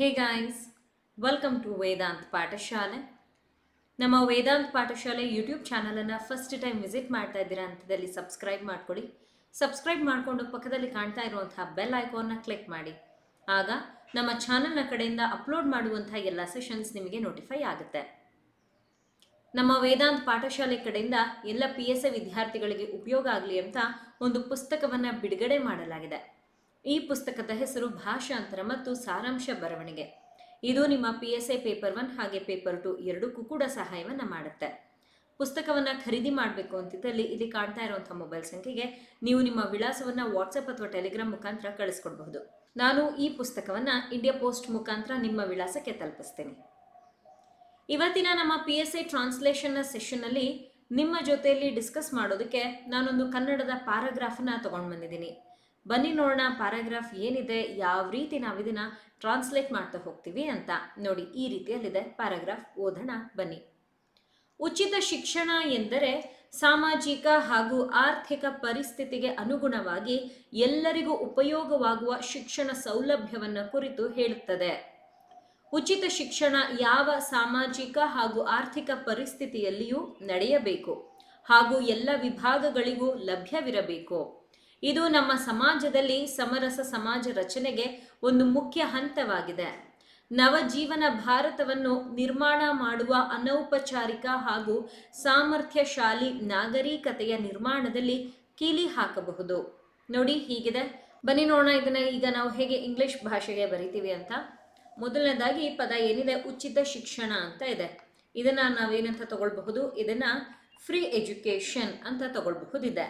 Hey guys, welcome to Vedant ಪಾಠಶಾಲೆ. ನಮ್ಮ ವೇದಾಂತ್ ಪಾಠಶಾಲೆ ಯೂಟ್ಯೂಬ್ ಚಾನಲನ್ನು ಫಸ್ಟ್ ಟೈಮ್ ವಿಸಿಟ್ ಮಾಡ್ತಾ ಇದ್ದೀರಾ ಅಂತದಲ್ಲಿ ಸಬ್ಸ್ಕ್ರೈಬ್ ಮಾಡ್ಕೊಳ್ಳಿ. ಸಬ್ಸ್ಕ್ರೈಬ್ ಮಾಡಿಕೊಂಡು ಪಕ್ಕದಲ್ಲಿ ಕಾಣ್ತಾ ಇರುವಂತಹ ಬೆಲ್ ಐಕಾನ್ನ ಕ್ಲಿಕ್ ಮಾಡಿ. ಆಗ ನಮ್ಮ ಚಾನಲ್ನ ಕಡೆಯಿಂದ ಅಪ್ಲೋಡ್ ಮಾಡುವಂತಹ ಎಲ್ಲ ಸೆಷನ್ಸ್ ನಿಮಗೆ ನೋಟಿಫೈ ಆಗುತ್ತೆ. ನಮ್ಮ ವೇದಾಂತ್ ಪಾಠಶಾಲೆ ಕಡೆಯಿಂದ ಎಲ್ಲ PSA ವಿದ್ಯಾರ್ಥಿಗಳಿಗೆ ಉಪಯೋಗ ಆಗಲಿ ಅಂತ ಒಂದು ಪುಸ್ತಕವನ್ನು ಬಿಡುಗಡೆ ಮಾಡಲಾಗಿದೆ. ಈ ಪುಸ್ತಕದ ಹೆಸರು ಭಾಷಾಂತರ ಮತ್ತು ಸಾರಾಂಶ ಬರವಣಿಗೆ. ಇದು ನಿಮ್ಮ PSA ಪೇಪರ್ 1 ಹಾಗೆ ಪೇಪರ್ 2 ಎರಡಕ್ಕೂ ಕೂಡ ಸಹಾಯವನ್ನು ಮಾಡುತ್ತೆ. ಪುಸ್ತಕವನ್ನು ಖರೀದಿ ಮಾಡಬೇಕು ಅಂತಿದ್ದಲ್ಲಿ ಇಲ್ಲಿ ಕಾಣ್ತಾ ಇರುವಂಥ ಮೊಬೈಲ್ ಸಂಖ್ಯೆಗೆ ನೀವು ನಿಮ್ಮ ವಿಳಾಸವನ್ನು ವಾಟ್ಸಪ್ ಅಥವಾ ಟೆಲಿಗ್ರಾಮ್ ಮುಖಾಂತರ ಕಳಿಸ್ಕೊಡ್ಬಹುದು. ನಾನು ಈ ಪುಸ್ತಕವನ್ನು ಇಂಡಿಯಾ ಪೋಸ್ಟ್ ಮುಖಾಂತರ ನಿಮ್ಮ ವಿಳಾಸಕ್ಕೆ ತಲುಪಿಸ್ತೇನೆ. ಇವತ್ತಿನ ನಮ್ಮ PSA ಟ್ರಾನ್ಸ್ಲೇಷನ್ನ ಸೆಷನ್ನಲ್ಲಿ ನಿಮ್ಮ ಜೊತೆಯಲ್ಲಿ ಡಿಸ್ಕಸ್ ಮಾಡೋದಕ್ಕೆ ನಾನೊಂದು ಕನ್ನಡದ ಪ್ಯಾರಾಗ್ರಾಫನ್ನು ತಗೊಂಡು ಬಂದಿದ್ದೀನಿ. ಬನ್ನಿ ನೋಡೋಣ ಪ್ಯಾರಾಗ್ರಾಫ್ ಏನಿದೆ, ಯಾವ ರೀತಿ ನಾವು ಇದನ್ನು ಟ್ರಾನ್ಸ್ಲೇಟ್ ಮಾಡ್ತಾ ಹೋಗ್ತೀವಿ ಅಂತ. ನೋಡಿ, ಈ ರೀತಿಯಲ್ಲಿದೆ ಪ್ಯಾರಾಗ್ರಾಫ್. ಓದೋಣ ಬನ್ನಿ. ಉಚಿತ ಶಿಕ್ಷಣ ಎಂದರೆ ಸಾಮಾಜಿಕ ಹಾಗೂ ಆರ್ಥಿಕ ಪರಿಸ್ಥಿತಿಗೆ ಅನುಗುಣವಾಗಿ ಎಲ್ಲರಿಗೂ ಉಪಯೋಗವಾಗುವ ಶಿಕ್ಷಣ ಸೌಲಭ್ಯವನ್ನು ಕುರಿತು ಹೇಳುತ್ತದೆ. ಉಚಿತ ಶಿಕ್ಷಣ ಯಾವ ಸಾಮಾಜಿಕ ಹಾಗೂ ಆರ್ಥಿಕ ಪರಿಸ್ಥಿತಿಯಲ್ಲಿಯೂ ನಡೆಯಬೇಕು ಹಾಗೂ ಎಲ್ಲ ವಿಭಾಗಗಳಿಗೂ ಲಭ್ಯವಿರಬೇಕು. ಇದು ನಮ್ಮ ಸಮಾಜದಲ್ಲಿ ಸಮರಸ ಸಮಾಜ ರಚನೆಗೆ ಒಂದು ಮುಖ್ಯ ಹಂತವಾಗಿದೆ. ನವಜೀವನ ಭಾರತವನ್ನು ನಿರ್ಮಾಣ ಮಾಡುವ ಅನೌಪಚಾರಿಕ ಹಾಗೂ ಸಾಮರ್ಥ್ಯಶಾಲಿ ನಾಗರಿಕತೆಯ ನಿರ್ಮಾಣದಲ್ಲಿ ಕೀಲಿ ಹಾಕಬಹುದು. ನೋಡಿ, ಹೀಗಿದೆ. ಬನ್ನಿ ನೋಡೋಣ ಇದನ್ನ ಈಗ ನಾವು ಹೇಗೆ ಇಂಗ್ಲಿಷ್ ಭಾಷೆಗೆ ಬರಿತೀವಿ ಅಂತ. ಮೊದಲನೇದಾಗಿ ಪದ ಏನಿದೆ, ಉಚಿತ ಶಿಕ್ಷಣ ಅಂತ ಇದೆ. ಇದನ್ನ ನಾವೇನಂತ ತಗೊಳ್ಬಹುದು, ಇದನ್ನ ಫ್ರೀ ಎಜುಕೇಶನ್ ಅಂತ ತಗೊಳ್ಬಹುದಿದೆ.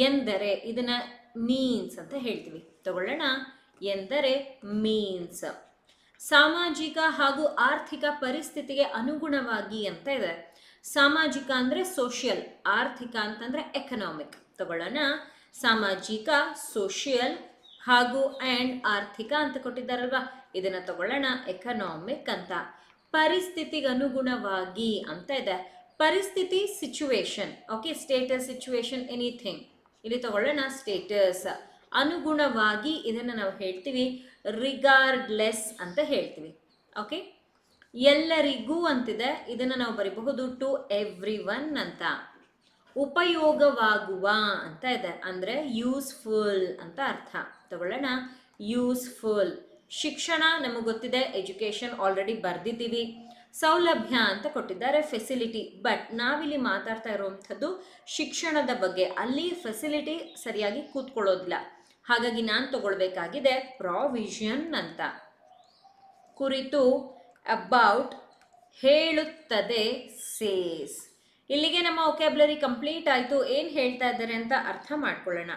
ಎಂದರೆ ಇದನ್ನ ಮೀನ್ಸ್ ಅಂತ ಹೇಳ್ತೀವಿ. ತಗೊಳ್ಳೋಣ, ಎಂದರೆ ಮೀನ್ಸ್. ಸಾಮಾಜಿಕ ಹಾಗೂ ಆರ್ಥಿಕ ಪರಿಸ್ಥಿತಿಗೆ ಅನುಗುಣವಾಗಿ ಅಂತ ಇದೆ. ಸಾಮಾಜಿಕ ಅಂದ್ರೆ ಸೋಷಿಯಲ್, ಆರ್ಥಿಕ ಅಂತಂದ್ರೆ ಎಕನಾಮಿಕ್. ತಗೊಳ್ಳೋಣ, ಸಾಮಾಜಿಕ ಸೋಷಿಯಲ್ ಹಾಗೂ ಆ್ಯಂಡ್ ಆರ್ಥಿಕ ಅಂತ ಕೊಟ್ಟಿದ್ದಾರಲ್ವಾ, ಇದನ್ನ ತಗೊಳ್ಳೋಣ ಎಕನಾಮಿಕ್ ಅಂತ. ಪರಿಸ್ಥಿತಿಗೆ ಅನುಗುಣವಾಗಿ ಅಂತ ಇದೆ. ಪರಿಸ್ಥಿತಿ situation, okay, status situation anything. ಇಲ್ಲಿ ತಗೊಳ್ಳೋಣ ಸ್ಟೇಟಸ್. ಅನುಗುಣವಾಗಿ ಇದನ್ನು ನಾವು ಹೇಳ್ತೀವಿ ರಿಗಾರ್ಡ್ಲೆಸ್ ಅಂತ ಹೇಳ್ತೀವಿ. ಓಕೆ, ಎಲ್ಲರಿಗೂ ಅಂತಿದೆ, ಇದನ್ನು ನಾವು ಬರೀಬಹುದು ಟು ಎವ್ರಿ ಒನ್ ಅಂತ. ಉಪಯೋಗವಾಗುವ ಅಂತ ಇದೆ, ಅಂದರೆ ಯೂಸ್ಫುಲ್ ಅಂತ ಅರ್ಥ. ತಗೊಳ್ಳೋಣ ಯೂಸ್ಫುಲ್. ಶಿಕ್ಷಣ ನಮಗೆ ಗೊತ್ತಿದೆ, ಎಜುಕೇಶನ್ ಆಲ್ರೆಡಿ ಬರ್ದಿದ್ದೀವಿ. ಸೌಲಭ್ಯ ಅಂತ ಕೊಟ್ಟಿದ್ದಾರೆ, ಫೆಸಿಲಿಟಿ. ಬಟ್ ನಾವಿಲ್ಲಿ ಮಾತಾಡ್ತಾ ಇರುವಂಥದ್ದು ಶಿಕ್ಷಣದ ಬಗ್ಗೆ. ಅಲ್ಲಿ ಫೆಸಿಲಿಟಿ ಸರಿಯಾಗಿ ಕೂತ್ಕೊಳ್ಳೋದಿಲ್ಲ. ಹಾಗಾಗಿ ನಾನು ತಗೊಳ್ಬೇಕಾಗಿದೆ ಪ್ರಾವಿಷನ್ ಅಂತ. ಕುರಿತು, ಅಬೌಟ್, ಹೇಳುತ್ತದೆ, ಸೇಸ್. ಇಲ್ಲಿಗೆ ನಮ್ಮ ವೊಕ್ಯಾಬ್ಯುಲರಿ ಕಂಪ್ಲೀಟ್ ಆಯಿತು. ಏನು ಹೇಳ್ತಾ ಇದ್ದಾರೆ ಅಂತ ಅರ್ಥ ಮಾಡ್ಕೊಳ್ಳೋಣ.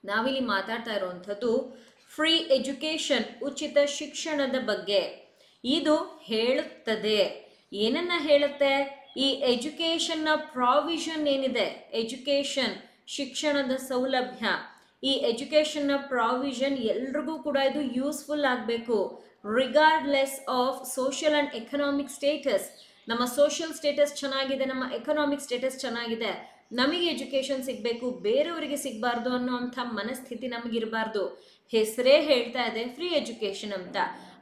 ನಾವಿಲ್ಲಿ ಮಾತಾಡ್ತಾ ಇರುವಂಥದ್ದು ಫ್ರೀ ಎಜುಕೇಶನ್, ಉಚಿತ ಶಿಕ್ಷಣದ ಬಗ್ಗೆ. ಇದು ಹೇಳುತ್ತದೆ. ಏನನ್ನ ಹೇಳುತ್ತೆ? ಈ ಎಜುಕೇಶನ್ನ ಪ್ರಾವಿಷನ್ ಏನಿದೆ, ಎಜುಕೇಶನ್ ಶಿಕ್ಷಣದ ಸೌಲಭ್ಯ, ಈ ಎಜುಕೇಶನ್ನ ಪ್ರಾವಿಷನ್ ಎಲ್ರಿಗೂ ಕೂಡ ಇದು ಯೂಸ್ಫುಲ್ ಆಗಬೇಕು. Regardless of social and economic status. ನಮ್ಮ ಸೋಷಿಯಲ್ ಸ್ಟೇಟಸ್ ಚೆನ್ನಾಗಿದೆ, ನಮ್ಮ ಎಕನಾಮಿಕ್ ಸ್ಟೇಟಸ್ ಚೆನ್ನಾಗಿದೆ, ನಮಗೆ ಎಜುಕೇಶನ್ ಸಿಗಬೇಕು, ಬೇರೆಯವರಿಗೆ ಸಿಗಬಾರ್ದು ಅನ್ನೋವಂಥ ಮನಸ್ಥಿತಿ ನಮಗಿರಬಾರ್ದು. ಹೆಸರೇ ಹೇಳ್ತಾ ಇದೆ ಫ್ರೀ ಎಜುಕೇಶನ್ ಅಂತ.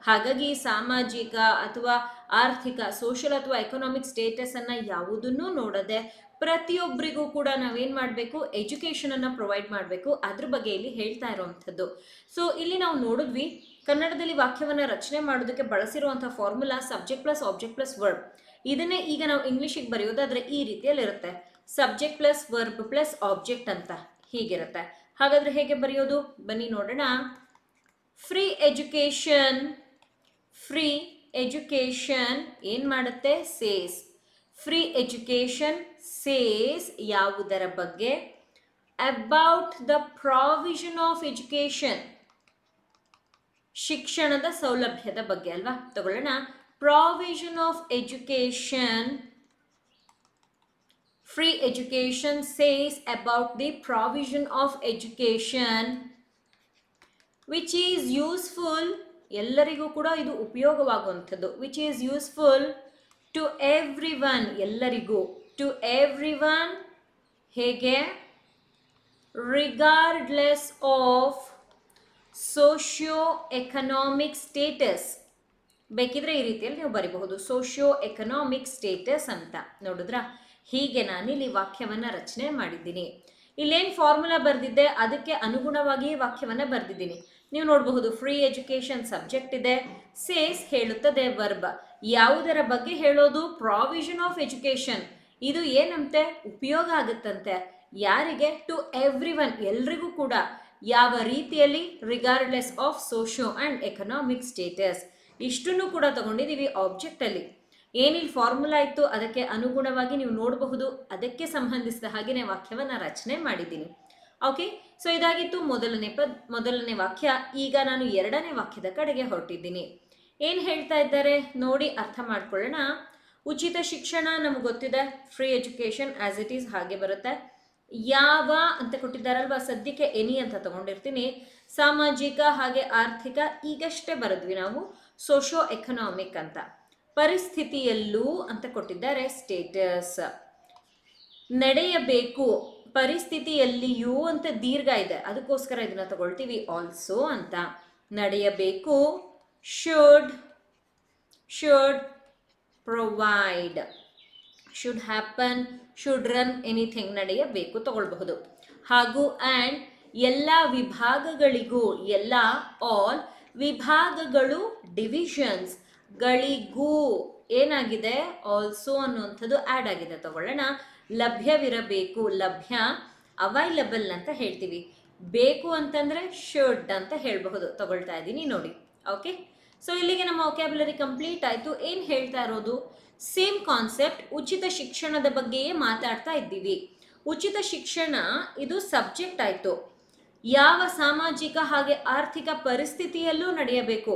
ಹಾಗಾಗಿ ಸಾಮಾಜಿಕ ಅಥವಾ ಆರ್ಥಿಕ, ಸೋಷಿಯಲ್ ಅಥವಾ ಎಕನಾಮಿಕ್ ಸ್ಟೇಟಸನ್ನು ಯಾವುದನ್ನೂ ನೋಡದೆ ಪ್ರತಿಯೊಬ್ಬರಿಗೂ ಕೂಡ ನಾವೇನು ಮಾಡಬೇಕು, ಎಜುಕೇಷನನ್ನು ಪ್ರೊವೈಡ್ ಮಾಡಬೇಕು. ಅದ್ರ ಬಗ್ಗೆ ಇಲ್ಲಿ ಹೇಳ್ತಾ ಇರುವಂಥದ್ದು. ಸೊ ಇಲ್ಲಿ ನಾವು ನೋಡಿದ್ವಿ, ಕನ್ನಡದಲ್ಲಿ ವಾಕ್ಯವನ್ನು ರಚನೆ ಮಾಡೋದಕ್ಕೆ ಬಳಸಿರುವಂಥ formula subject plus object plus verb. ಇದನ್ನೇ ಈಗ ನಾವು ಇಂಗ್ಲೀಷಿಗೆ ಬರೆಯೋದಾದರೆ ಈ ರೀತಿಯಲ್ಲಿರುತ್ತೆ, subject plus verb plus object ಅಂತ ಹೀಗಿರುತ್ತೆ. ಹಾಗಾದರೆ ಹೇಗೆ ಬರೆಯೋದು ಬನ್ನಿ ನೋಡೋಣ. ಫ್ರೀ ಎಜುಕೇಶನ್, ಫ್ರೀ ಎಜುಕೇಶನ್ ಏನು ಮಾಡುತ್ತೆ, ಸೇಸ್. ಫ್ರೀ ಎಜುಕೇಶನ್ ಸೇಸ್ ಯಾವುದರ ಬಗ್ಗೆ? About the provision of education, ಶಿಕ್ಷಣದ ಸೌಲಭ್ಯದ ಬಗ್ಗೆ ಅಲ್ವಾ. ತಗೊಳ್ಳೋಣ, provision of education. Free education says about the provision of education which is useful, ಎಲ್ಲರಿಗೂ ಕೂಡ ಇದು ಉಪಯೋಗವಾಗುವಂಥದ್ದು. which is useful to everyone, ಎಲ್ಲರಿಗೂ, to everyone. ಹೇಗೆ? regardless of socio-economic status, ಬೇಕಿದ್ರೆ ಈ ರೀತಿಯಲ್ಲಿ ನೀವು ಬರಿಬಹುದು, ಸೋಷಿಯೋ ಎಕನಾಮಿಕ್ ಸ್ಟೇಟಸ್ ಅಂತ. ನೋಡಿದ್ರಾ? ಹೀಗೆ ನಾನಿಲ್ಲಿ ವಾಕ್ಯವನ್ನ ರಚನೆ ಮಾಡಿದ್ದೀನಿ. ಇಲ್ಲೇನು ಫಾರ್ಮುಲಾ ಬರೆದಿದ್ದೆ ಅದಕ್ಕೆ ಅನುಗುಣವಾಗಿ ವಾಕ್ಯವನ್ನ ಬರೆದಿದ್ದೀನಿ. ನೀವು ನೋಡಬಹುದು, ಫ್ರೀ ಎಜುಕೇಶನ್ ಸಬ್ಜೆಕ್ಟ್ ಇದೆ, ಸೇಸ್ ಹೇಳುತ್ತದೆ ವರ್ಬ್. ಯಾವುದರ ಬಗ್ಗೆ ಹೇಳೋದು? Provision of education. ಇದು ಏನಂತೆ? ಉಪಯೋಗ ಆಗುತ್ತಂತೆ. ಯಾರಿಗೆ? ಟು ಎವ್ರಿ ಒನ್, ಎಲ್ರಿಗೂ ಕೂಡ. ಯಾವ ರೀತಿಯಲ್ಲಿ? Regardless of socio and economic status. ಇಷ್ಟನ್ನು ಕೂಡ ತಗೊಂಡಿದ್ದೀವಿ ಆಬ್ಜೆಕ್ಟ್ ಅಲ್ಲಿ. ಏನಿಲ್ಲಿ ಫಾರ್ಮುಲಾ ಇತ್ತು ಅದಕ್ಕೆ ಅನುಗುಣವಾಗಿ ನೀವು ನೋಡಬಹುದು, ಅದಕ್ಕೆ ಸಂಬಂಧಿಸಿದ ಹಾಗೆ ವಾಕ್ಯವನ್ನ ರಚನೆ ಮಾಡಿದ್ದೀನಿ. ಓಕೆ, ಸೊ ಇದಾಗಿತ್ತು ಮೊದಲನೇ ವಾಕ್ಯ. ಈಗ ನಾನು ಎರಡನೇ ವಾಕ್ಯದ ಕಡೆಗೆ ಹೊರಟಿದ್ದೀನಿ. ಏನು ಹೇಳ್ತಾ ಇದ್ದಾರೆ ನೋಡಿ ಅರ್ಥ ಮಾಡ್ಕೊಳ್ಳೋಣ. ಉಚಿತ ಶಿಕ್ಷಣ ನಮ್ಗೆ ಗೊತ್ತಿದೆ, free education as it is ಹಾಗೆ ಬರುತ್ತೆ. ಯಾವ ಅಂತ ಕೊಟ್ಟಿದ್ದಾರಲ್ವಾ, ಸದ್ಯಕ್ಕೆ ಎನಿ ಅಂತ ತಗೊಂಡಿರ್ತೀನಿ. ಸಾಮಾಜಿಕ ಹಾಗೆ ಆರ್ಥಿಕ ಈಗಷ್ಟೇ ಬರೆದ್ವಿ ನಾವು, ಸೋಷಿಯೋ ಎಕನಾಮಿಕ್ ಅಂತ. ಪರಿಸ್ಥಿತಿಯಲ್ಲೂ ಅಂತ ಕೊಟ್ಟಿದ್ದಾರೆ, ಸ್ಟೇಟಸ್. ನಡೆಯಬೇಕು, ಪರಿಸ್ಥಿತಿಯಲ್ಲಿಯೂ ಅಂತ ದೀರ್ಘ ಇದೆ, ಅದಕ್ಕೋಸ್ಕರ ಇದನ್ನ ತಗೊಳ್ತೀವಿ ಆಲ್ಸೋ ಅಂತ. ನಡೆಯಬೇಕು, should provide, should happen, should run, anything ನಡೆಯಬೇಕು ತಗೊಳ್ಬಹುದು. ಹಾಗೂ ಆ್ಯಂಡ್ ಎಲ್ಲ ವಿಭಾಗಗಳಿಗೂ, ಎಲ್ಲ ಆಲ್ ವಿಭಾಗಗಳು, ಡಿವಿಷನ್ಸ್ ಗಳಿಗೂ ಏನಾಗಿದೆ? ಆಲ್ಸೋ ಅನ್ನುವಂಥದ್ದು ಆ್ಯಡ್ ಆಗಿದೆ ತಗೊಳ್ಳೋಣ. ಲಭ್ಯವಿರಬೇಕು, ಲಭ್ಯ ಅವೈಲಬಲ್ ಅಂತ ಹೇಳ್ತೀವಿ. ಬೇಕು ಅಂತಂದ್ರೆ ಶುಡ್ ಅಂತ ಹೇಳಬಹುದು. ತಗೊಳ್ತಾ ಇದ್ದೀನಿ ನೋಡಿ. ಓಕೆ, ಸೊ ಇಲ್ಲಿಗೆ ನಮ್ಮ ವೊಕ್ಯಾಬ್ಯುಲರಿ ಕಂಪ್ಲೀಟ್ ಆಯಿತು. ಏನು ಹೇಳ್ತಾ ಇರೋದು? ಸೇಮ್ ಕಾನ್ಸೆಪ್ಟ್, ಉಚಿತ ಶಿಕ್ಷಣದ ಬಗ್ಗೆಯೇ ಮಾತಾಡ್ತಾ ಇದ್ದೀವಿ. ಉಚಿತ ಶಿಕ್ಷಣ ಇದು ಸಬ್ಜೆಕ್ಟ್ ಆಯಿತು. ಯಾವ ಸಾಮಾಜಿಕ ಹಾಗೆ ಆರ್ಥಿಕ ಪರಿಸ್ಥಿತಿಯಲ್ಲೂ ನಡೆಯಬೇಕು.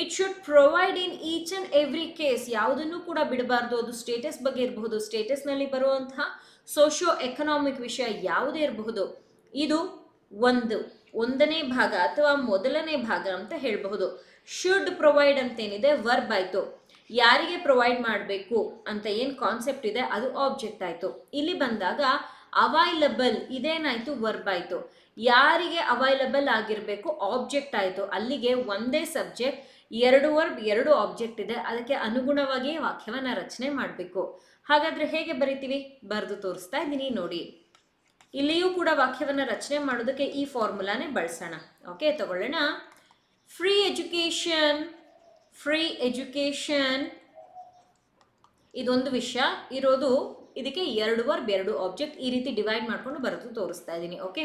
It should provide in each and every case. ಯಾವುದನ್ನು ಕೂಡ ಬಿಡಬಾರ್ದು. ಅದು ಸ್ಟೇಟಸ್ ಬಗ್ಗೆ ಇರಬಹುದು, ಸ್ಟೇಟಸ್ನಲ್ಲಿ ಬರುವಂತಹ ಸೋಷಿಯೋ ಎಕನಾಮಿಕ್ ವಿಷಯ ಯಾವುದೇ ಇರಬಹುದು. ಇದು ಒಂದನೇ ಭಾಗ ಅಥವಾ ಮೊದಲನೇ ಭಾಗ ಅಂತ ಹೇಳಬಹುದು. ಶುಡ್ ಪ್ರೊವೈಡ್ ಅಂತೇನಿದೆ ವರ್ಬ್ ಆಯಿತು. ಯಾರಿಗೆ ಪ್ರೊವೈಡ್ ಮಾಡಬೇಕು ಅಂತ ಏನು ಕಾನ್ಸೆಪ್ಟ್ ಇದೆ ಅದು ಆಬ್ಜೆಕ್ಟ್ ಆಯಿತು. ಇಲ್ಲಿ ಬಂದಾಗ ಅವೈಲಬಲ್ ಇದೇನಾಯಿತು? ವರ್ಬ್ ಆಯಿತು. ಯಾರಿಗೆ ಅವೈಲಬಲ್ ಆಗಿರಬೇಕು? ಆಬ್ಜೆಕ್ಟ್ ಆಯಿತು. ಅಲ್ಲಿಗೆ ಒಂದೇ ಸಬ್ಜೆಕ್ಟ್, ಎರಡು ವರ್ಬ್, ಎರಡು ಆಬ್ಜೆಕ್ಟ್ ಇದೆ. ಅದಕ್ಕೆ ಅನುಗುಣವಾಗಿ ವಾಕ್ಯವನ್ನ ರಚನೆ ಮಾಡಬೇಕು. ಹಾಗಾದ್ರೆ ಹೇಗೆ ಬರಿತೀವಿ? ಬರೆದು ತೋರಿಸ್ತಾ ಇದ್ದೀನಿ ನೋಡಿ. ಇಲ್ಲಿಯೂ ಕೂಡ ವಾಕ್ಯವನ್ನ ರಚನೆ ಮಾಡೋದಕ್ಕೆ ಈ ಫಾರ್ಮುಲಾನೇ ಬಳಸೋಣ. ಓಕೆ, ತಗೊಳ್ಳೋಣ. ಫ್ರೀ ಎಜುಕೇಶನ್ ಇದೊಂದು ವಿಷಯ ಇರೋದು. ಇದಕ್ಕೆ ಎರಡು ವರ್ಬ್, ಎರಡು ಆಬ್ಜೆಕ್ಟ್, ಈ ರೀತಿ ಡಿವೈಡ್ ಮಾಡ್ಕೊಂಡು ಬರೆದು ತೋರಿಸ್ತಾ ಇದ್ದೀನಿ. Okay,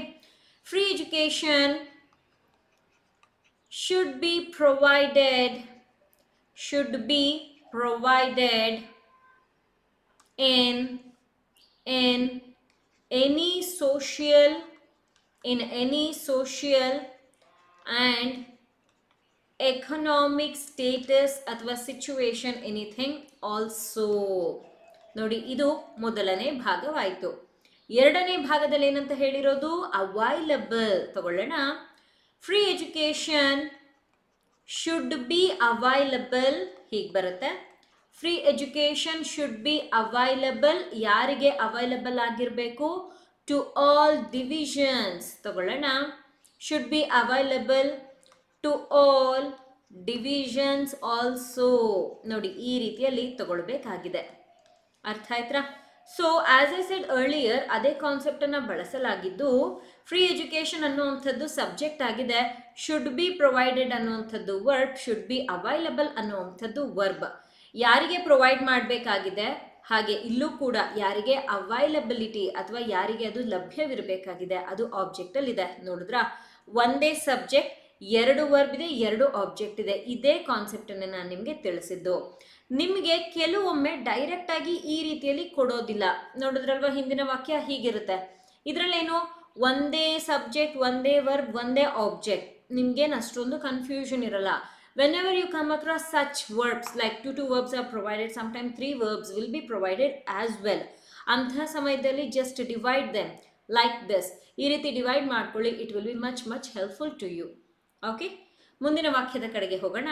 free education should be provided in any social and economic status ಅಥವಾ ಸಿಚುವೇಶನ್, ಎನಿಥಿಂಗ್ ಆಲ್ಸೋ. ನೋಡಿ, ಇದು ಮೊದಲನೇ ಭಾಗವಾಯಿತು. ಎರಡನೇ ಭಾಗದಲ್ಲಿ ಏನಂತ ಹೇಳಿರೋದು? ಅವೈಲಬಲ್. ತಗೊಳ್ಳೋಣ. Free education should be available, ಹೀಗೆ ಬರುತ್ತೆ. Free education should be available. ಯಾರಿಗೆ ಅವೈಲಬಲ್ ಆಗಿರಬೇಕು? To all divisions. ತಗೊಳ್ಳೋಣ. Should be available to all divisions also. ನೋಡಿ, ಈ ರೀತಿಯಲ್ಲಿ ತಗೊಳ್ಬೇಕಾಗಿದೆ. ಅರ್ಥ ಆಯ್ತಾ? So as I said earlier, ಅದೇ ಕಾನ್ಸೆಪ್ಟನ್ನು ಬಳಸಲಾಗಿದ್ದು, ಫ್ರೀ ಎಜುಕೇಶನ್ ಅನ್ನುವಂಥದ್ದು ಸಬ್ಜೆಕ್ಟ್ ಆಗಿದೆ, ಶುಡ್ ಬಿ ಪ್ರೊವೈಡೆಡ್ ಅನ್ನುವಂಥದ್ದು ವರ್ಬ್, ಶುಡ್ ಬಿ ಅವೈಲಬಲ್ ಅನ್ನುವಂಥದ್ದು ವರ್ಬ್. ಯಾರಿಗೆ ಪ್ರೊವೈಡ್ ಮಾಡಬೇಕಾಗಿದೆ, ಹಾಗೆ ಇಲ್ಲೂ ಕೂಡ ಯಾರಿಗೆ ಅವೈಲಬಿಲಿಟಿ ಅಥವಾ ಯಾರಿಗೆ ಅದು ಲಭ್ಯವಿರಬೇಕಾಗಿದೆ ಅದು ಆಬ್ಜೆಕ್ಟಲ್ಲಿದೆ. ನೋಡಿದ್ರಾ? ಒಂದೇ ಸಬ್ಜೆಕ್ಟ್, ಎರಡು ವರ್ಬ್ ಇದೆ, ಎರಡು ಆಬ್ಜೆಕ್ಟ್ ಇದೆ. ಇದೇ ಕಾನ್ಸೆಪ್ಟನ್ನು ನಾನು ನಿಮಗೆ ತಿಳಿಸಿದ್ದು. ನಿಮಗೆ ಕೆಲವೊಮ್ಮೆ ಡೈರೆಕ್ಟ್ ಆಗಿ ಈ ರೀತಿಯಲ್ಲಿ ಕೊಡೋದಿಲ್ಲ. ನೋಡಿದ್ರಲ್ವ, ಹಿಂದಿನ ವಾಕ್ಯ ಹೀಗಿರುತ್ತೆ. ಇದರಲ್ಲೇನು? ಒಂದೇ ಸಬ್ಜೆಕ್ಟ್, ಒಂದೇ ವರ್ಬ್, ಒಂದೇ ಆಬ್ಜೆಕ್ಟ್. ನಿಮ್ಗೇನು ಅಷ್ಟೊಂದು ಕನ್ಫ್ಯೂಷನ್ ಇರಲ್ಲ. whenever you come across such verbs like two verbs are provided, sometimes 3 verbs will be provided as well. ಅಂತಹ ಸಮಯದಲ್ಲಿ just divide them like this. ಈ ರೀತಿ ಡಿವೈಡ್ ಮಾಡ್ಕೊಳ್ಳಿ. it will be much helpful to you. Okay, ಮುಂದಿನ ವಾಕ್ಯದ ಕಡೆಗೆ ಹೋಗೋಣ.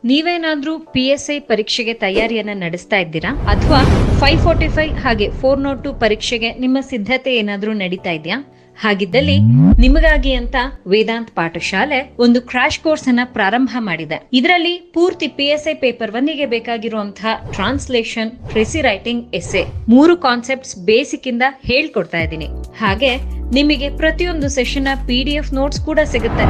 ನೀವೇನಾದ್ರೂ PSI ಪರೀಕ್ಷೆಗೆ ತಯಾರಿಯನ್ನ ನಡೆಸ್ತಾ ಇದ್ದೀರಾ ಅಥವಾ 545 ಹಾಗೆ 402 ಪರೀಕ್ಷೆಗೆ ನಿಮ್ಮ ಸಿದ್ಧತೆ ಏನಾದ್ರೂ ನಡೀತಾ ಇದೆಯಾ? ಹಾಗಿದ್ದಲ್ಲಿ ನಿಮಗಾಗಿ ಅಂತ ವೇದಾಂತ್ ಪಾಠಶಾಲೆ ಒಂದು ಕ್ರಾಶ್ ಕೋರ್ಸ್ ಅನ್ನ ಪ್ರಾರಂಭ ಮಾಡಿದೆ. ಇದರಲ್ಲಿ ಪೂರ್ತಿ PSI ಪೇಪರ್ 1ಗೆ ಬೇಕಾಗಿರುವಂತಹ translation, precis writing, essay 3 concepts basic ಇಂದ ಹೇಳ್ಕೊಡ್ತಾ ಇದ್ದೀನಿ. ಹಾಗೆ ನಿಮಗೆ ಪ್ರತಿಯೊಂದು ಸೆಷನ್ PDF ನೋಟ್ಸ್ ಕೂಡ ಸಿಗುತ್ತೆ.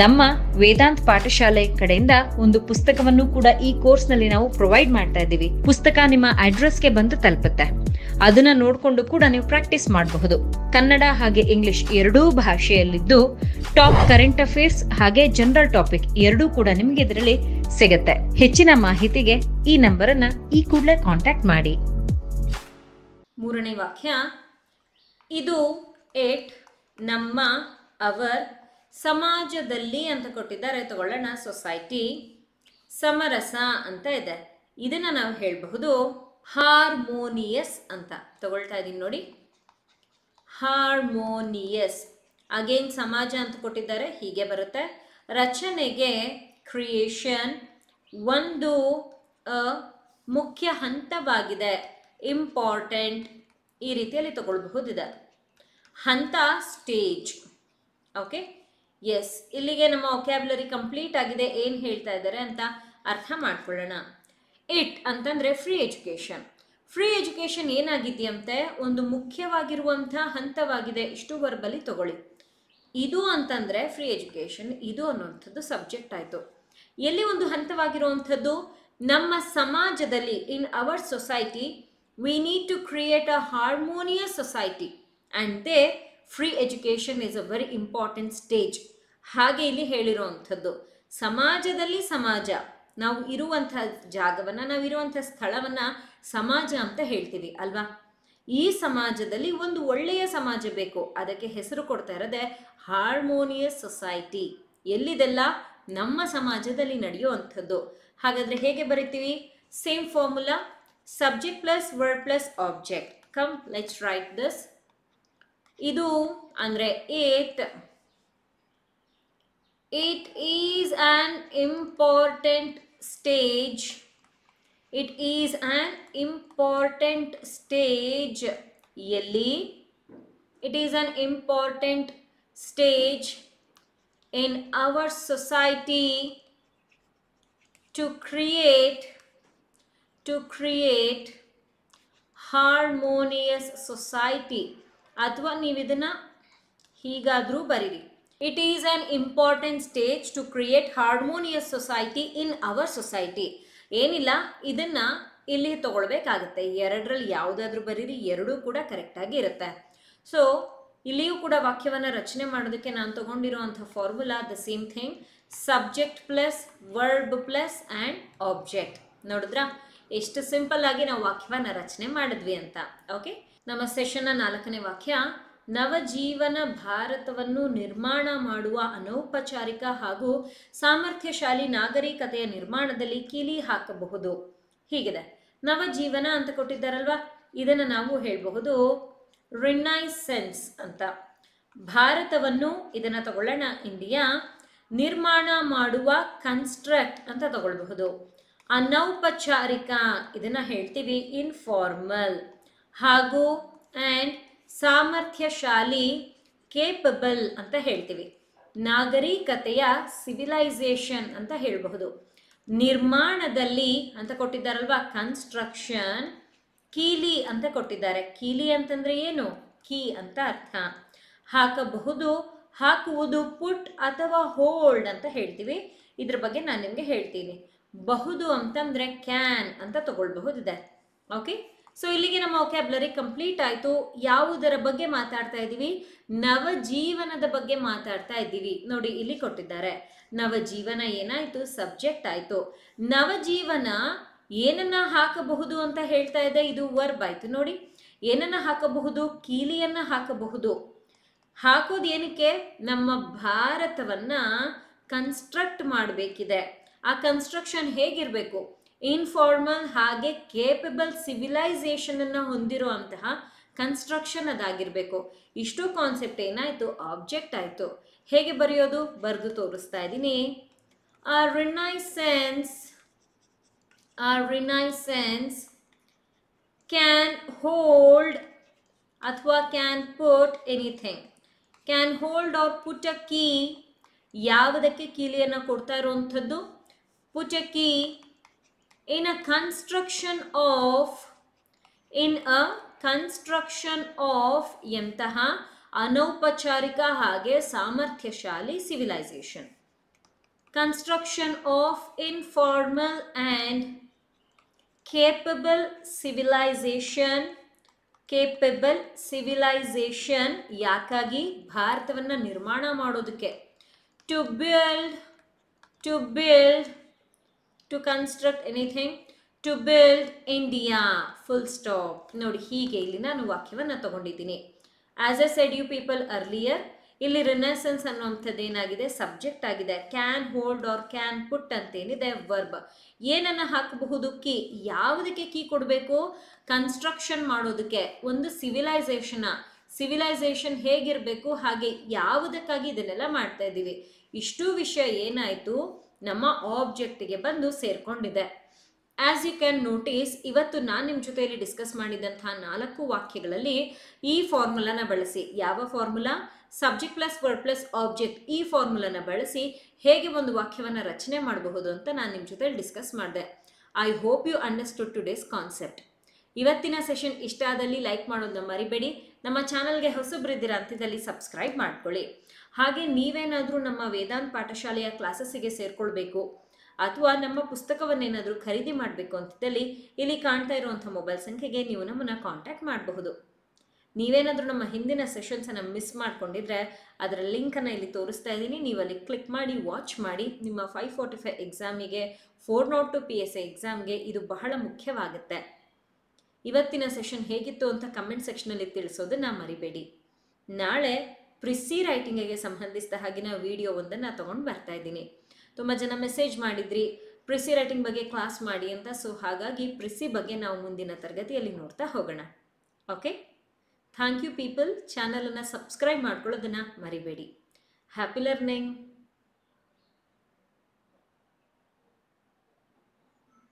ನಮ್ಮ ವೇದಾಂತ್ ಪಾಠಶಾಲೆ ಕಡೆಯಿಂದ ಒಂದು ಪುಸ್ತಕವನ್ನು ಕೂಡ ಈ ಕೋರ್ಸ್ ನಲ್ಲಿ ನಾವು ಪ್ರೊವೈಡ್ ಮಾಡ್ತಾ ಇದ್ದೀವಿ. ಪುಸ್ತಕ ನಿಮ್ಮ ಅಡ್ರೆಸ್ಗೆ ಬಂದು ತಲುಪುತ್ತೆ. ಅದನ್ನ ನೋಡ್ಕೊಂಡು ಕೂಡ ನೀವು ಪ್ರಾಕ್ಟೀಸ್ ಮಾಡಬಹುದು. ಕನ್ನಡ ಹಾಗೆ ಇಂಗ್ಲಿಷ್ ಎರಡೂ ಭಾಷೆಯಲ್ಲಿದ್ದು ಟಾಪ್ ಕರೆಂಟ್ ಅಫೇರ್ಸ್ ಹಾಗೆ ಜನರಲ್ ಟಾಪಿಕ್ ಎರಡೂ ಕೂಡ ನಿಮ್ಗೆ ಇದರಲ್ಲಿ ಸಿಗುತ್ತೆ. ಹೆಚ್ಚಿನ ಮಾಹಿತಿಗೆ ಈ ನಂಬರ್ ಅನ್ನ ಈ ಕೂಡಲೇ ಕಾಂಟ್ಯಾಕ್ಟ್ ಮಾಡಿ. 3ನೇ ವಾಕ್ಯ, ಇದು ಏಟ್ ನಮ್ಮ ಅವರ್ ಸಮಾಜದಲ್ಲಿ ಅಂತ ಕೊಟ್ಟಿದ್ದಾರೆ. ತಗೊಳ್ಳೋಣ. ಸೊಸೈಟಿ, ಸಮರಸ ಅಂತ ಇದೆ. ಇದನ್ನ ನಾವು ಹೇಳಬಹುದು ಹಾರ್ಮೋನಿಯಸ್ ಅಂತ. ತಗೊಳ್ತಾ ಇದ್ದೀನಿ ನೋಡಿ, ಹಾರ್ಮೋನಿಯಸ್. ಅಗೇನ್ ಸಮಾಜ ಅಂತ ಕೊಟ್ಟಿದ್ದಾರೆ, ಹೀಗೆ ಬರುತ್ತೆ. ರಚನೆಗೆ ಕ್ರಿಯೇಷನ್ ಒಂದು ಮುಖ್ಯ ಹಂತವಾಗಿದೆ, ಇಂಪಾರ್ಟೆಂಟ್, ಈ ರೀತಿಯಲ್ಲಿ ತಗೊಳ್ಬಹುದಿದೆ. ಹಂತ ಸ್ಟೇಜ್. ಓಕೆ, ಎಸ್, ಇಲ್ಲಿಗೆ ನಮ್ಮ ವೊಕ್ಯಾಬ್ಯುಲರಿ ಕಂಪ್ಲೀಟ್ ಆಗಿದೆ. ಏನು ಹೇಳ್ತಾ ಇದ್ದಾರೆ ಅಂತ ಅರ್ಥ ಮಾಡ್ಕೊಳ್ಳೋಣ. ಇಟ್ ಅಂತಂದರೆ ಫ್ರೀ ಎಜುಕೇಷನ್. ಫ್ರೀ ಎಜುಕೇಷನ್ ಏನಾಗಿದೆಯಂತೆ, ಒಂದು ಮುಖ್ಯವಾಗಿರುವಂಥ ಹಂತವಾಗಿದೆ. ಇಷ್ಟು ವರ್ಬಲ್ಲಿ ತಗೊಳ್ಳಿ. ಇದು ಅಂತಂದರೆ ಫ್ರೀ ಎಜುಕೇಷನ್, ಇದು ಅನ್ನುವಂಥದ್ದು ಸಬ್ಜೆಕ್ಟ್ ಆಯಿತು. ಎಲ್ಲಿ ಒಂದು ಹಂತವಾಗಿರುವಂಥದ್ದು, ನಮ್ಮ ಸಮಾಜದಲ್ಲಿ, in our society we need to create a harmonious society and the free education is a very important stage. ಹಾಗೆ ಇಲ್ಲಿ ಹೇಳಿರುವಂಥದ್ದು ಸಮಾಜದಲ್ಲಿ, ಸಮಾಜ ನಾವು ಇರುವಂಥ ಜಾಗವನ್ನು, ನಾವಿರುವಂಥ ಸ್ಥಳವನ್ನು ಸಮಾಜ ಅಂತ ಹೇಳ್ತೀವಿ ಅಲ್ವಾ. ಈ ಸಮಾಜದಲ್ಲಿ ಒಂದು ಒಳ್ಳೆಯ ಸಮಾಜ ಬೇಕು, ಅದಕ್ಕೆ ಹೆಸರು ಕೊಡ್ತಾ ಇರೋದೆ ಹಾರ್ಮೋನಿಯಸ್ ಸೊಸೈಟಿ. ಎಲ್ಲಿದೆಲ್ಲ ನಮ್ಮ ಸಮಾಜದಲ್ಲಿ ನಡೆಯುವಂಥದ್ದು. ಹಾಗಾದರೆ ಹೇಗೆ ಬರಿತೀವಿ? Same formula, subject plus word plus object. Come let's write this. ಇದು ಅಂದರೆ ಏಟ್. It is an important stage. It is an important stage. Yelli. It is an important stage in our society to create harmonious society. ಅಥವಾ ನೀವು ಇದನ್ನ ಹೀಗಾದರೂ ಬರೀರಿ. It is an important stage to create harmonious society in our society. ಏನಿಲ್ಲ, ಇದನ್ನ ಇಲ್ಲಿ ತಗೊಳ್ಬೇಕಾಗುತ್ತೆ. ಎರಡರಲ್ಲಿ ಯಾವುದಾದ್ರೂ ಬರೀರಿ, ಎರಡೂ ಕೂಡ ಕರೆಕ್ಟಾಗಿ ಇರುತ್ತೆ. ಸೊ ಇಲ್ಲಿಯೂ ಕೂಡ ವಾಕ್ಯವನ್ನು ರಚನೆ ಮಾಡೋದಕ್ಕೆ ನಾನು ತಗೊಂಡಿರುವಂಥ formula the same thing, subject plus verb plus and object. ನೋಡಿದ್ರಾ ಎಷ್ಟು ಸಿಂಪಲ್ ಆಗಿ ನಾವು ವಾಕ್ಯವನ್ನು ರಚನೆ ಮಾಡಿದ್ವಿ ಅಂತ. ಓಕೆ, ನಮ್ಮ ಸೆಷನ್ನ 4ನೇ ವಾಕ್ಯ, ನವಜೀವನ ಭಾರತವನ್ನು ನಿರ್ಮಾಣ ಮಾಡುವ ಅನೌಪಚಾರಿಕ ಹಾಗೂ ಸಾಮರ್ಥ್ಯಶಾಲಿ ನಾಗರಿಕತೆಯ ನಿರ್ಮಾಣದಲ್ಲಿ ಕೀಲಿ ಹಾಕಬಹುದು. ಹೀಗಿದೆ. ನವಜೀವನ ಅಂತ ಕೊಟ್ಟಿದ್ದಾರಲ್ವಾ, ಇದನ್ನು ನಾವು ಹೇಳಬಹುದು ರಿನೈಸೆನ್ಸ್ ಅಂತ. ಭಾರತವನ್ನು, ಇದನ್ನು ತಗೊಳ್ಳೋಣ ಇಂಡಿಯಾ, ನಿರ್ಮಾಣ ಮಾಡುವ ಕನ್ಸ್ಟ್ರಕ್ಟ್ ಅಂತ ತಗೊಳ್ಬಹುದು. ಅನೌಪಚಾರಿಕ, ಇದನ್ನು ಹೇಳ್ತೀವಿ ಇನ್ಫಾರ್ಮಲ್. ಹಾಗೂ ಆ್ಯಂಡ್ ಸಾಮರ್ಥ್ಯಶಾಲಿ, ಕೇಪಬಲ್ ಅಂತ ಹೇಳ್ತೀವಿ. ನಾಗರಿಕತೆಯ, ಸಿವಿಲೈಸೇಷನ್ ಅಂತ ಹೇಳಬಹುದು. ನಿರ್ಮಾಣದಲ್ಲಿ ಅಂತ ಕೊಟ್ಟಿದ್ದಾರಲ್ವಾ, ಕನ್ಸ್ಟ್ರಕ್ಷನ್. ಕೀಲಿ ಅಂತ ಕೊಟ್ಟಿದ್ದಾರೆ. ಕೀಲಿ ಅಂತಂದ್ರೆ ಏನು? ಕೀ ಅಂತ ಅರ್ಥ. ಹಾಕಬಹುದು, ಹಾಕುವುದು, ಪುಟ್ ಅಥವಾ ಹೋಲ್ಡ್ ಅಂತ ಹೇಳ್ತೀವಿ. ಇದ್ರ ಬಗ್ಗೆ ನಾನು ನಿಮಗೆ ಹೇಳ್ತೀನಿ. ಬಹುದು ಅಂತಂದ್ರೆ ಕ್ಯಾನ್ ಅಂತ ತಗೊಳ್ಬಹುದಿದೆ. ಓಕೆ, ಸೊ ಇಲ್ಲಿಗೆ ನಮ್ಮ ವೊಕ್ಯಾಬ್ಯುಲರಿ ಕಂಪ್ಲೀಟ್ ಆಯಿತು. ಯಾವುದರ ಬಗ್ಗೆ ಮಾತಾಡ್ತಾ ಇದ್ದೀವಿ? ನವಜೀವನದ ಬಗ್ಗೆ ಮಾತಾಡ್ತಾ ಇದ್ದೀವಿ. ನೋಡಿ ಇಲ್ಲಿ ಕೊಟ್ಟಿದ್ದಾರೆ. ನವಜೀವನ ಏನಾಯಿತು? ಸಬ್ಜೆಕ್ಟ್ ಆಯಿತು. ನವಜೀವನ ಏನನ್ನ ಹಾಕಬಹುದು ಅಂತ ಹೇಳ್ತಾ ಇದೆ, ಇದು ವರ್ಬ್ ಆಯಿತು. ನೋಡಿ, ಏನನ್ನ ಹಾಕಬಹುದು? ಕೀಲಿಯನ್ನು ಹಾಕಬಹುದು. ಹಾಕೋದು ಏನಕ್ಕೆ? ನಮ್ಮ ಭಾರತವನ್ನು ಕನ್ಸ್ಟ್ರಕ್ಟ್ ಮಾಡಬೇಕಿದೆ. ಆ ಕನ್ಸ್ಟ್ರಕ್ಷನ್ ಹೇಗಿರಬೇಕು? ಇನ್ಫಾರ್ಮಲ್ ಹಾಗೆ ಕೇಪಬಲ್ ಸಿವಿಲೈಸೇಷನ್ ಅನ್ನು ಹೊಂದಿರುವಂತಹ ಕನ್ಸ್ಟ್ರಕ್ಷನ್ ಅದಾಗಿರಬೇಕು. ಇಷ್ಟು ಕಾನ್ಸೆಪ್ಟ್ ಏನಾಯಿತು? ಆಬ್ಜೆಕ್ಟ್ ಆಯಿತು. ಹೇಗೆ ಬರೆಯೋದು? ಬರೆದು ತೋರಿಸ್ತಾ ಇದ್ದೀನಿ. ರಿನೈಸೆನ್ಸ್ ಕ್ಯಾನ್ ಹೋಲ್ಡ್ ಅಥವಾ can put anything. Can hold or put a key, ಯಾವುದಕ್ಕೆ ಕೀಲಿಯನ್ನು ಕೊಡ್ತಾ ಇರುವಂಥದ್ದು? Put a key in a construction of ಎಂತಹ ಅನೌಪಚಾರಿಕ ಹಾಗೆ ಸಾಮರ್ಥ್ಯಶಾಲಿ civilization. Construction of informal and capable civilization ಯಾಕಾಗಿ? ಭಾರತವನ್ನು ನಿರ್ಮಾಣ ಮಾಡೋದಕ್ಕೆ. to construct anything, to build India, full stop. ನೋಡಿ, ಹೀಗೆ ಇಲ್ಲಿ ನಾನು ವಾಕ್ಯವನ್ನು ತಗೊಂಡಿದ್ದೀನಿ. As I said you people earlier, ಇಲ್ಲಿ ರಿನೆಸೆನ್ಸ್ ಅನ್ನುವಂಥದ್ದು ಏನಾಗಿದೆ? ಸಬ್ಜೆಕ್ಟ್ ಆಗಿದೆ. Can hold or can put ಅಂತೇನಿದೆ ವರ್ಬ್. ಏನನ್ನ ಹಾಕಬಹುದು? ಕೀ. ಯಾವುದಕ್ಕೆ ಕೀ ಕೊಡಬೇಕು? ಕನ್ಸ್ಟ್ರಕ್ಷನ್ ಮಾಡೋದಕ್ಕೆ. ಒಂದು ಸಿವಿಲೈಸೇಷನ್ ಹೇಗಿರಬೇಕು, ಹಾಗೆ ಯಾವುದಕ್ಕಾಗಿ ಇದನ್ನೆಲ್ಲ ಮಾಡ್ತಾ ಇದ್ದೀವಿ. ಇಷ್ಟು ವಿಷಯ ಏನಾಯಿತು? ನಮ್ಮ ಆಬ್ಜೆಕ್ಟಿಗೆ ಬಂದು ಸೇರ್ಕೊಂಡಿದೆ. ಆಸ್ ಯು ಕ್ಯಾನ್ ನೋಟಿಸ್, ಇವತ್ತು ನಾನು ನಿಮ್ಮ ಜೊತೆಯಲ್ಲಿ ಡಿಸ್ಕಸ್ ಮಾಡಿದಂತಹ 4 ವಾಕ್ಯಗಳಲ್ಲಿ ಈ ಫಾರ್ಮುಲಾನ ಬಳಸಿ, ಯಾವ formula? Subject plus word plus object, ಈ ಫಾರ್ಮುಲಾನ ಬಳಸಿ ಹೇಗೆ ಒಂದು ವಾಕ್ಯವನ್ನು ರಚನೆ ಮಾಡಬಹುದು ಅಂತ ನಾನು ನಿಮ್ಮ ಜೊತೆಯಲ್ಲಿ ಡಿಸ್ಕಸ್ ಮಾಡಿದೆ. I hope you understood today's concept. ಇವತ್ತಿನ ಸೆಷನ್ ಇಷ್ಟ ಆದಲ್ಲಿ ಲೈಕ್ ಮಾಡೋದನ್ನ ಮರಿಬೇಡಿ. ನಮ್ಮ ಚಾನಲ್ಗೆ ಹೊಸಬ್ರಿದ್ದೀರಾ ಅಂತಿದ್ದಲ್ಲಿ ಸಬ್ಸ್ಕ್ರೈಬ್ ಮಾಡ್ಕೊಳ್ಳಿ. ಹಾಗೆ ನೀವೇನಾದರೂ ನಮ್ಮ ವೇದಾಂತ್ ಪಾಠಶಾಲೆಯ ಕ್ಲಾಸಸ್ಸಿಗೆ ಸೇರ್ಕೊಳ್ಬೇಕು ಅಥವಾ ನಮ್ಮ ಪುಸ್ತಕವನ್ನೇನಾದರೂ ಖರೀದಿ ಮಾಡಬೇಕು ಅಂತಿದ್ದಲ್ಲಿ ಇಲ್ಲಿ ಕಾಣ್ತಾ ಇರುವಂಥ ಮೊಬೈಲ್ ಸಂಖ್ಯೆಗೆ ನೀವು ನಮ್ಮನ್ನು ಕಾಂಟ್ಯಾಕ್ಟ್ ಮಾಡಬಹುದು. ನೀವೇನಾದರೂ ನಮ್ಮ ಹಿಂದಿನ ಸೆಷನ್ಸನ್ನು ಮಿಸ್ ಮಾಡ್ಕೊಂಡಿದ್ರೆ ಅದರ ಲಿಂಕನ್ನು ಇಲ್ಲಿ ತೋರಿಸ್ತಾ ಇದ್ದೀನಿ. ನೀವು ಅಲ್ಲಿ ಕ್ಲಿಕ್ ಮಾಡಿ ವಾಚ್ ಮಾಡಿ. ನಿಮ್ಮ 545 ಎಕ್ಸಾಮಿಗೆ, 402 PSI ಎಕ್ಸಾಮ್ಗೆ ಇದು ಬಹಳ ಮುಖ್ಯವಾಗುತ್ತೆ. ಇವತ್ತಿನ ಸೆಷನ್ ಹೇಗಿತ್ತು ಅಂತ ಕಮೆಂಟ್ ಸೆಕ್ಷನಲ್ಲಿ ತಿಳಿಸೋದನ್ನು ಮರಿಬೇಡಿ. ನಾಳೆ ಪ್ರಿಸಿ ರೈಟಿಂಗಿಗೆ ಸಂಬಂಧಿಸಿದ ಹಾಗಿನ ವಿಡಿಯೋ ಒಂದನ್ನು ತಗೊಂಡು ಬರ್ತಾ ಇದ್ದೀನಿ. ತುಂಬ ಜನ ಮೆಸೇಜ್ ಮಾಡಿದ್ರಿ ಪ್ರಿಸಿ ರೈಟಿಂಗ್ ಬಗ್ಗೆ ಕ್ಲಾಸ್ ಮಾಡಿ ಅಂತ. ಸೊ ಹಾಗಾಗಿ ಪ್ರಿಸಿ ಬಗ್ಗೆ ನಾವು ಮುಂದಿನ ತರಗತಿಯಲ್ಲಿ ನೋಡ್ತಾ ಹೋಗೋಣ. Okay, thank you people. ಚಾನಲನ್ನು ಸಬ್ಸ್ಕ್ರೈಬ್ ಮಾಡ್ಕೊಳ್ಳೋದನ್ನು ಮರಿಬೇಡಿ. Happy learning.